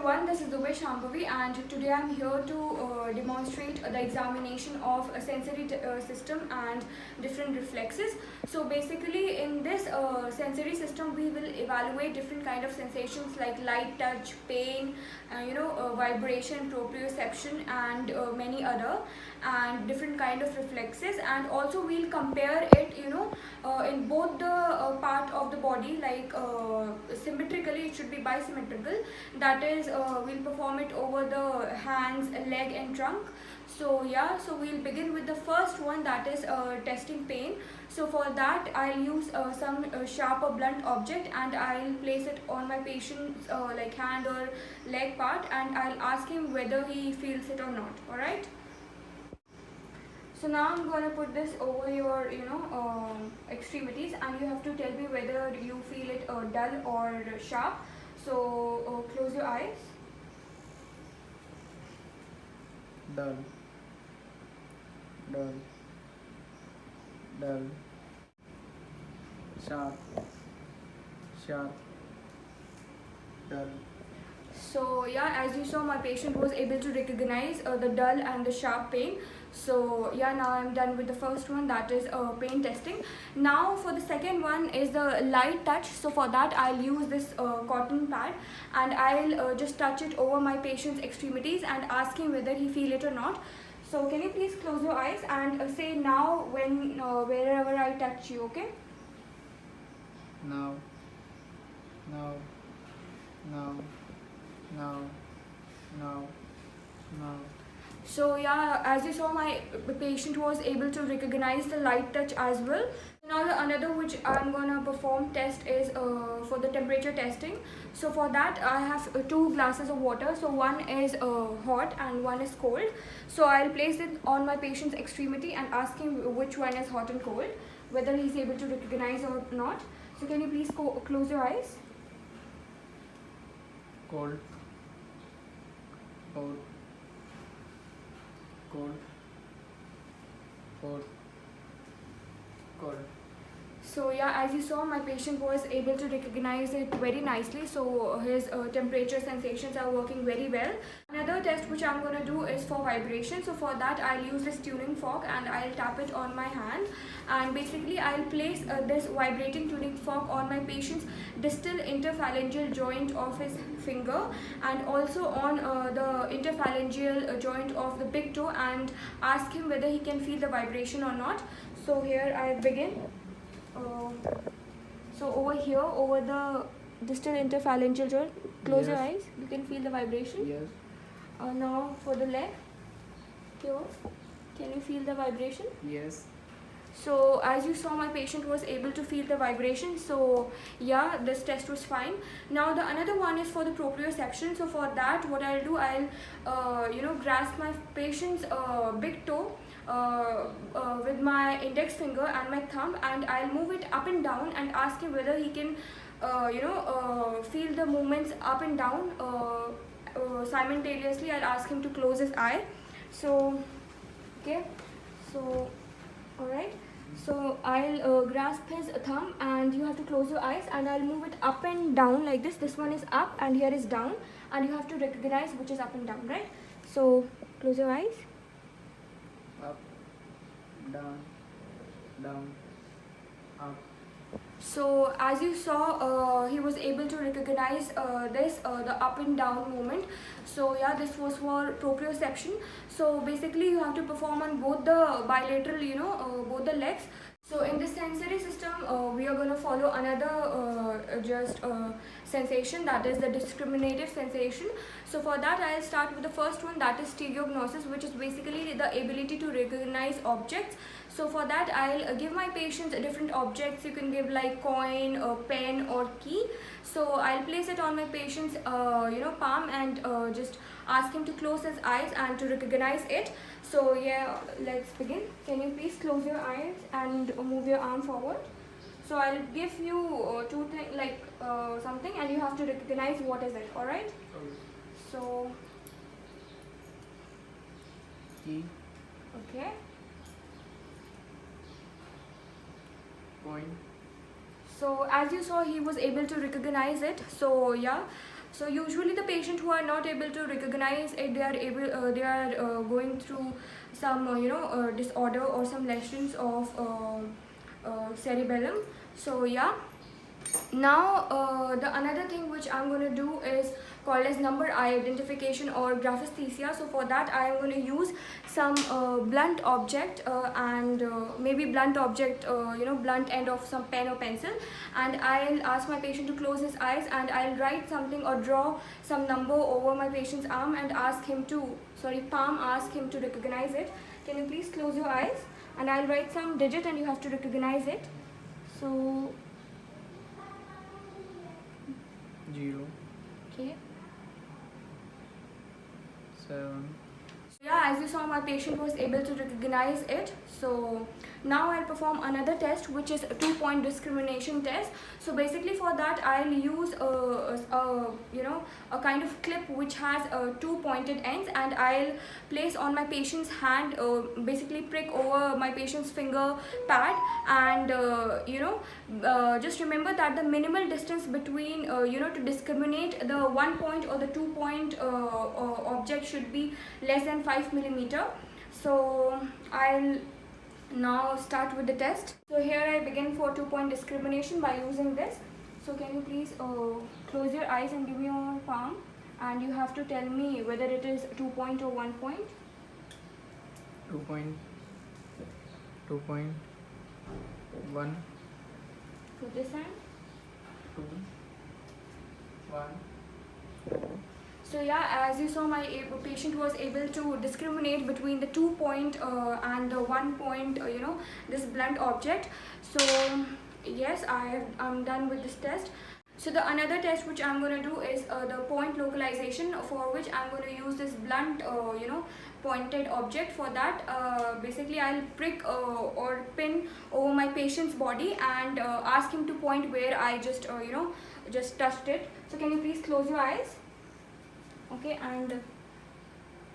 everyone, this is Dubey Shambhavi and today I'm here to demonstrate the examination of a sensory system and different reflexes. So basically in this sensory system we will evaluate different kind of sensations like light, touch, pain, vibration, proprioception and many other, and different kind of reflexes, and also we'll compare it in both the part of the body, like symmetrically it should be bisymmetrical, that is we'll perform it over the hands, leg and trunk. So yeah, so we'll begin with the first one, that is testing pain. So for that I'll use some sharp or blunt object and I'll place it on my patient's like hand or leg part, and I'll ask him whether he feels it or not. Alright, so now I'm gonna put this over your extremities, and you have to tell me whether you feel it dull or sharp. So close your eyes. Dull, dull, dull, sharp, sharp, dull. So yeah, as you saw, my patient was able to recognize the dull and the sharp pain. So yeah, now I'm done with the first one, that is pain testing. Now for the second one is the light touch. So for that I'll use this cotton pad and I'll just touch it over my patient's extremities and ask him whether he feel it or not. So can you please close your eyes and say now when wherever I touch you, okay? Now, now, now, now, now, now. So yeah, as you saw, my patient was able to recognize the light touch as well. Now the another which I'm gonna perform test is for the temperature testing. So for that I have two glasses of water. So one is hot and one is cold. So I'll place it on my patient's extremity and ask him which one is hot and cold, whether he's able to recognize or not. So can you please close your eyes? Cold, cold, cold, cold, cold. So yeah, as you saw, my patient was able to recognize it very nicely. So his temperature sensations are working very well. Another test which I'm going to do is for vibration. So for that I'll use this tuning fork and I'll tap it on my hand, and basically I'll place this vibrating tuning fork on my patient's distal interphalangeal joint of his finger and also on the interphalangeal joint of the big toe, and ask him whether he can feel the vibration or not. So here I begin. So over here, over the distal interphalangeal joint, close your Yes. eyes, you can feel the vibration. Yes, Now for the leg, here, can you feel the vibration? yes, So as you saw, my patient was able to feel the vibration. So yeah, this test was fine. Now the another one is for the proprioception. So for that, what I'll do, I'll grasp my patient's big toe with my index finger and my thumb, and I'll move it up and down and ask him whether he can feel the movements up and down simultaneously. I'll ask him to close his eye. So okay, so alright, so I'll grasp his thumb and you have to close your eyes, and I'll move it up and down like this. This one is up and here is down, and you have to recognize which is up and down, right? So close your eyes. up, down, down, up. So as you saw, he was able to recognize the up and down movement. So yeah, this was for proprioception. So basically you have to perform on both the bilateral, both the legs. So in this sensory system, we are going to follow another sensation, that is the discriminative sensation. So for that I'll start with the first one, that is stereognosis, which is basically the ability to recognize objects. So for that I'll give my patients different objects. You can give like coin or pen or key. So I'll place it on my patient's palm and just ask him to close his eyes and to recognize it. So yeah, let's begin. Can you please close your eyes and move your arm forward? So I'll give you two things, like something, and you have to recognize what is it. All right? So Key, okay. coin, So as you saw, he was able to recognize it. So yeah, So usually the patient who are not able to recognize it, they are going through some disorder or some lesions of cerebellum. So yeah. Now the another thing which I'm going to do is called as number eye identification or graphesthesia. So for that I am going to use some blunt object and maybe blunt object, blunt end of some pen or pencil, and I'll ask my patient to close his eyes and I'll write something or draw some number over my patient's arm and ask him to, palm, ask him to recognize it. Can you please close your eyes, and I'll write some digit and you have to recognize it. So 0, okay. 7. Yeah, as you saw, my patient was able to recognize it. So now I'll perform another test, which is a 2-point discrimination test. So basically for that I'll use a kind of clip which has 2 pointed ends, and I'll place on my patient's hand, basically prick over my patient's finger pad, and just remember that the minimal distance between to discriminate the 1 point or the 2 point object should be less than 5 millimeter. So I'll now start with the test. So here I begin for 2-point discrimination by using this. So can you please close your eyes and give me your palm, and you have to tell me whether it is 2 point or 1 point. 2 point, 2.1, For this hand. 2, 1. So yeah, as you saw, my patient was able to discriminate between the 2 point and the 1 point, this blunt object. So yes, I'm done with this test. So the another test which I'm going to do is the point localization, for which I'm going to use this blunt, pointed object. For that, basically I'll prick or pin over my patient's body and ask him to point where I just, just touched it. So can you please close your eyes? Okay, and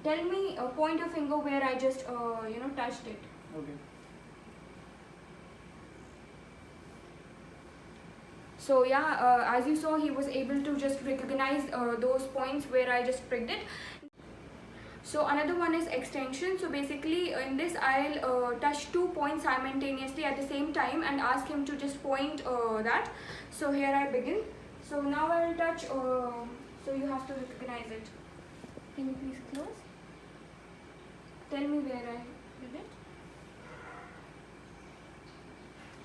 tell me, point your finger where I just, touched it. Okay. So yeah, as you saw, he was able to just recognize those points where I just pricked it. So another one is extension. So basically in this I'll touch 2 points simultaneously at the same time and ask him to just point that. So here I begin. So now I'll touch, so you have to recognize it. Can you please close? Tell me where I did it.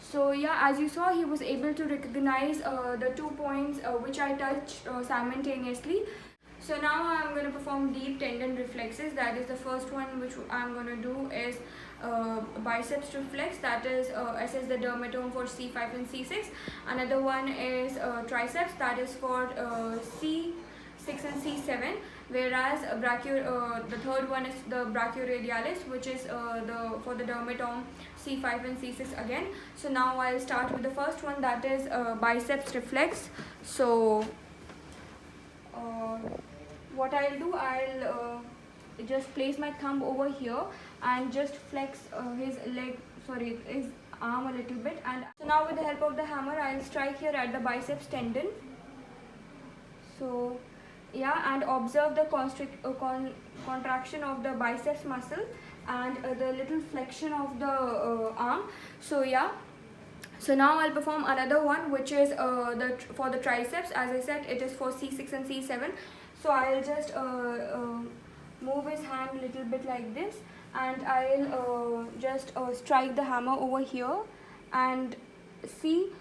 So yeah, as you saw, he was able to recognize the 2 points which I touched simultaneously. So now I'm going to perform deep tendon reflexes. That is the first one which I'm going to do is biceps reflex, that is assess the dermatome for C5 and C6. Another one is triceps, that is for C6 and C7, whereas the third one is the brachioradialis, which is for the dermatome C5 and C6 again. So now I'll start with the first one, that is biceps reflex. So what I'll do, I'll just place my thumb over here and just flex his arm a little bit, and so now with the help of the hammer I'll strike here at the biceps tendon. So yeah, and observe the contraction of the biceps muscle and the little flexion of the arm. So yeah, so now I'll perform another one, which is for the triceps. As I said, it is for C6 and C7. So I'll just move his hand a little bit like this, and I'll just strike the hammer over here and see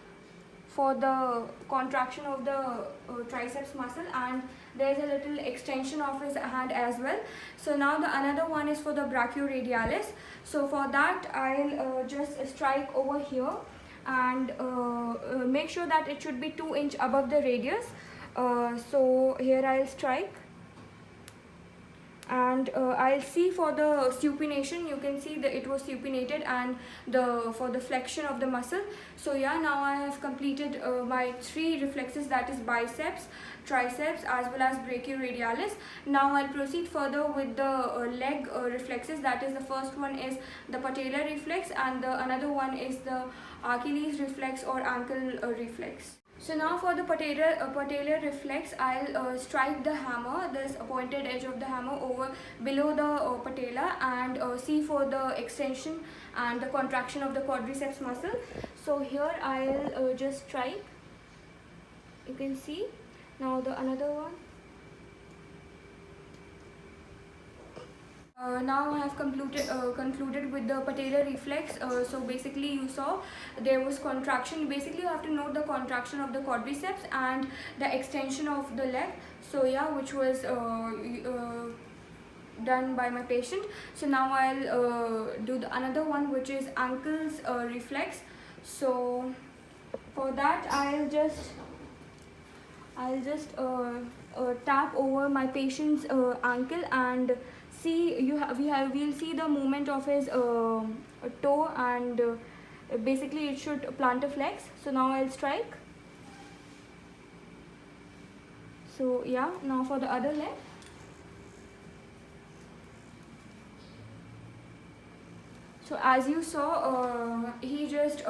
for the contraction of the triceps muscle, and there's a little extension of his hand as well. So now the another one is for the brachioradialis. So for that I'll just strike over here and make sure that it should be 2 inches above the radius. So here I'll strike, and I'll see for the supination. You can see that it was supinated, and for the flexion of the muscle. So yeah, now I have completed my 3 reflexes, that is biceps, triceps as well as brachioradialis. Now I'll proceed further with the leg reflexes. That is, the first one is the patellar reflex, and the another one is the Achilles reflex or ankle reflex. So now for the patellar reflex, I'll strike the hammer, this pointed edge of the hammer over below the patella, and see for the extension and the contraction of the quadriceps muscle. So here I'll just strike. You can see. Now the another one. Now I have concluded with the patellar reflex. So basically you saw there was contraction. Basically you have to note the contraction of the quadriceps and the extension of the leg. So yeah, which was done by my patient. So now I'll do another one, which is ankles reflex. So for that I'll just tap over my patient's ankle and see we'll see the movement of his toe, and basically it should plantar flex. So now I'll strike. So yeah, now for the other leg. So as you saw, he just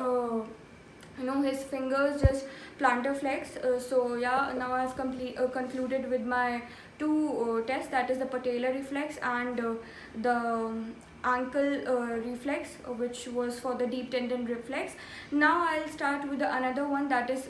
his fingers just plantar flex. So yeah, now I've concluded with my two tests, that is the patellar reflex and the ankle reflex, which was for the deep tendon reflex. Now I'll start with another one, that is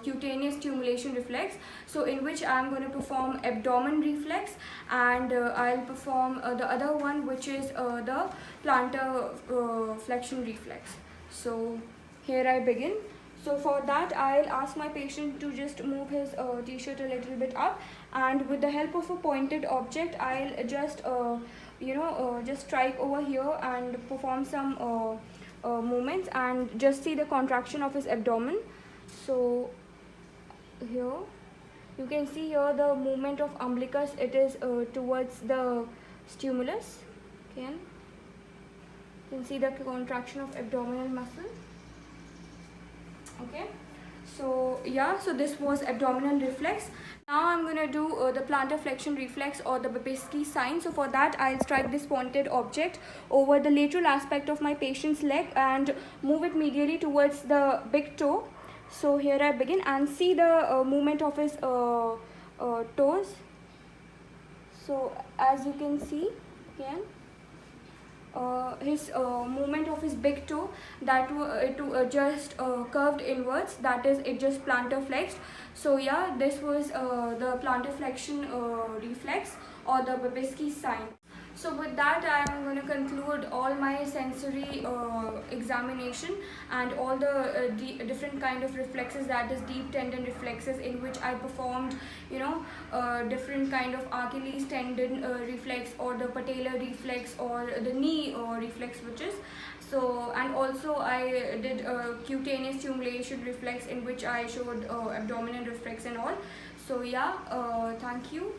cutaneous stimulation reflex, so in which I'm going to perform abdomen reflex, and I'll perform the other one, which is the plantar flexion reflex. So here I begin. So for that I'll ask my patient to just move his t-shirt a little bit up, and with the help of a pointed object I'll just just strike over here and perform some movements and just see the contraction of his abdomen. So here you can see here the movement of umbilicus, it is towards the stimulus. Okay, you can see the contraction of abdominal muscle. Okay, so yeah, so this was abdominal reflex. Now I'm going to do the plantar flexion reflex, or the Babinski sign. So for that I'll strike this pointed object over the lateral aspect of my patient's leg and move it medially towards the big toe. So here I begin and see the movement of his toes. So as you can see again, his movement of his big toe, that it just curved inwards, that is it just plantar flexed. So yeah, this was the plantar flexion reflex, or the Babinski sign. So with that I am going to conclude all my sensory examination and all the different kind of reflexes, that is deep tendon reflexes, in which I performed different kind of Achilles tendon reflex, or the patellar reflex, or the knee reflex switches. So, and also I did cutaneous stimulation reflex, in which I showed abdominal reflex and all. So yeah, thank you.